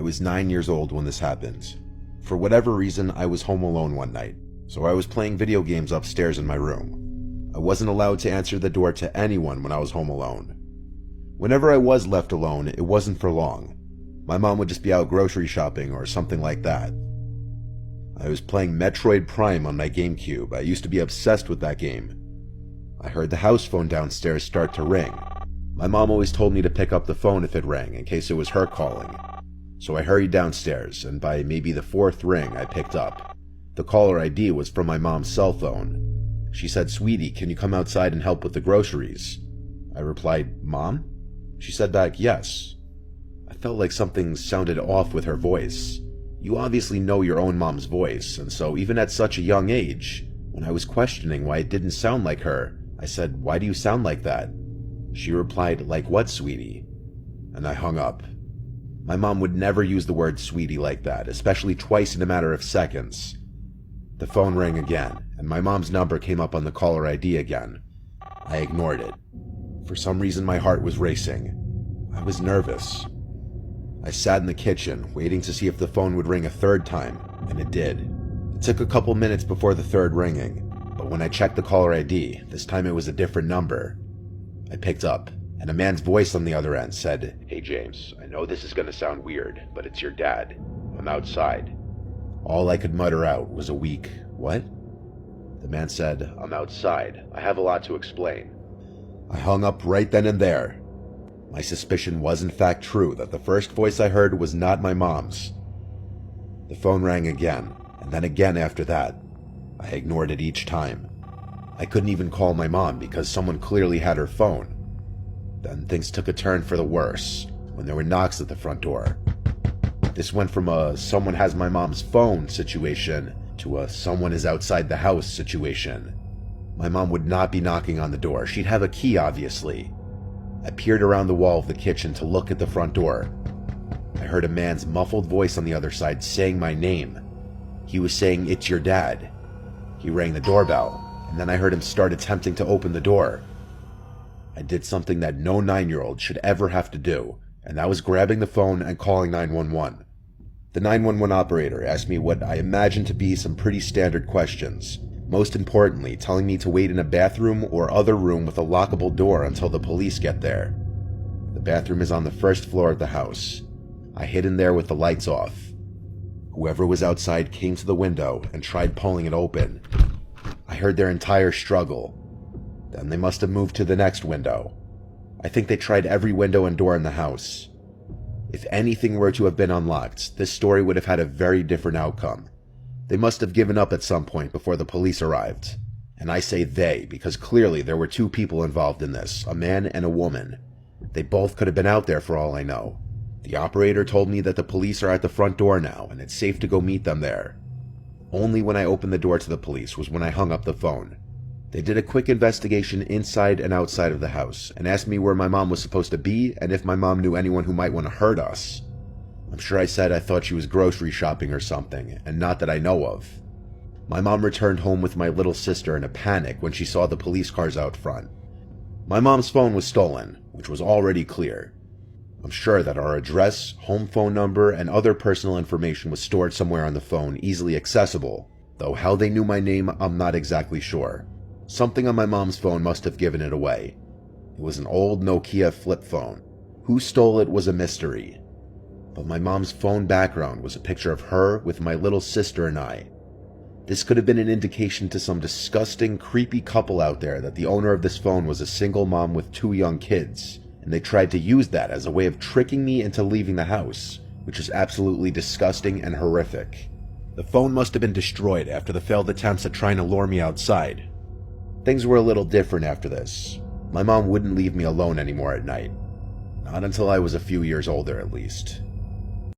I was 9 years old when this happened. For whatever reason, I was home alone one night, so I was playing video games upstairs in my room. I wasn't allowed to answer the door to anyone when I was home alone. Whenever I was left alone, it wasn't for long. My mom would just be out grocery shopping or something like that. I was playing Metroid Prime on my GameCube. I used to be obsessed with that game. I heard the house phone downstairs start to ring. My mom always told me to pick up the phone if it rang, in case it was her calling. So I hurried downstairs, and by maybe the fourth ring, I picked up. The caller ID was from my mom's cell phone. She said, "Sweetie, can you come outside and help with the groceries?" I replied, "Mom?" She said back, "Yes." I felt like something sounded off with her voice. You obviously know your own mom's voice, and so even at such a young age, when I was questioning why it didn't sound like her, I said, "Why do you sound like that?" She replied, "Like what, sweetie?" And I hung up. My mom would never use the word sweetie like that, especially twice in a matter of seconds. The phone rang again, and my mom's number came up on the caller ID again. I ignored it. For some reason, my heart was racing. I was nervous. I sat in the kitchen, waiting to see if the phone would ring a third time, and it did. It took a couple minutes before the third ringing, but when I checked the caller ID, this time it was a different number. I picked up, and a man's voice on the other end said, "Hey James, I know this is gonna sound weird, but it's your dad. I'm outside." All I could mutter out was a weak, "What?" The man said, "I'm outside. I have a lot to explain." I hung up right then and there. My suspicion was in fact true, that the first voice I heard was not my mom's. The phone rang again, and then again after that. I ignored it each time. I couldn't even call my mom because someone clearly had her phone. Then things took a turn for the worse when there were knocks at the front door. This went from a "someone has my mom's phone" situation to a "someone is outside the house" situation. My mom would not be knocking on the door. She'd have a key, obviously. I peered around the wall of the kitchen to look at the front door. I heard a man's muffled voice on the other side saying my name. He was saying, "It's your dad." He rang the doorbell, and then I heard him start attempting to open the door. I did something that no 9-year-old should ever have to do, and that was grabbing the phone and calling 911. The 911 operator asked me what I imagined to be some pretty standard questions, most importantly telling me to wait in a bathroom or other room with a lockable door until the police get there. The bathroom is on the first floor of the house. I hid in there with the lights off. Whoever was outside came to the window and tried pulling it open. I heard their entire struggle. Then they must have moved to the next window. I think they tried every window and door in the house. If anything were to have been unlocked, this story would have had a very different outcome. They must have given up at some point before the police arrived. And I say they because clearly there were two people involved in this, a man and a woman. They both could have been out there for all I know. The operator told me that the police are at the front door now and it's safe to go meet them there. Only when I opened the door to the police was when I hung up the phone. They did a quick investigation inside and outside of the house and asked me where my mom was supposed to be and if my mom knew anyone who might want to hurt us. I'm sure I said I thought she was grocery shopping or something, and not that I know of. My mom returned home with my little sister in a panic when she saw the police cars out front. My mom's phone was stolen, which was already clear. I'm sure that our address, home phone number, and other personal information was stored somewhere on the phone, easily accessible, though how they knew my name, I'm not exactly sure. Something on my mom's phone must have given it away. It was an old Nokia flip phone. Who stole it was a mystery. But my mom's phone background was a picture of her with my little sister and I. This could have been an indication to some disgusting, creepy couple out there that the owner of this phone was a single mom with 2 young kids, and they tried to use that as a way of tricking me into leaving the house, which is absolutely disgusting and horrific. The phone must have been destroyed after the failed attempts at trying to lure me outside. Things were a little different after this. My mom wouldn't leave me alone anymore at night. Not until I was a few years older, at least.